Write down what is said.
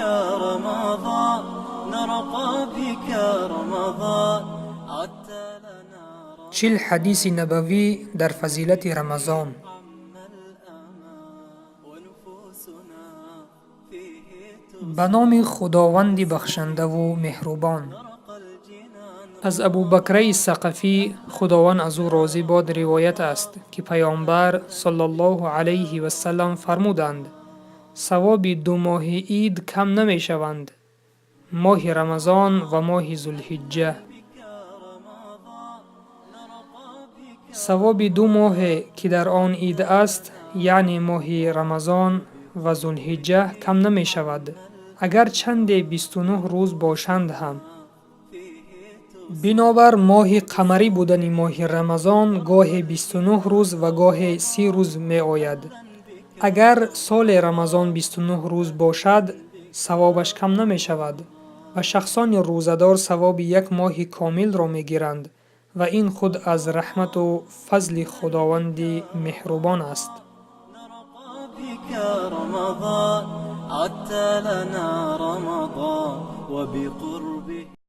رمضان نرقى بك رمضان عدت لنا 40 حدیث نبوی در فضیلت رمضان. ونفوسنا فيه به نام خداوند بخشنده و مهربان. از ابوبکر ثقفی خداوند از او راضی باد روایت است که پیامبر صلی الله علیه و سلم فرمودند ثواب 2 ماه عید کم نمی شوند، ماه رمضان و ماه ذوالحجه. ثواب 2 ماه که در آن عید است یعنی ماه رمضان و ذوالحجه کم نمی شود اگر چند 29 روز باشند هم. بنابر ماه قمری بودن ماه رمضان گاه 29 روز و گاه 30 روز می آید. اگر سال رمضان 29 روز باشد ثوابش کم نمی شود و شخصان روزدار ثواب 1 ماه کامل را می گیرند و این خود از رحمت و فضل خداوند مهربان است. بك رمضان عدت لنا رمضان وبقربه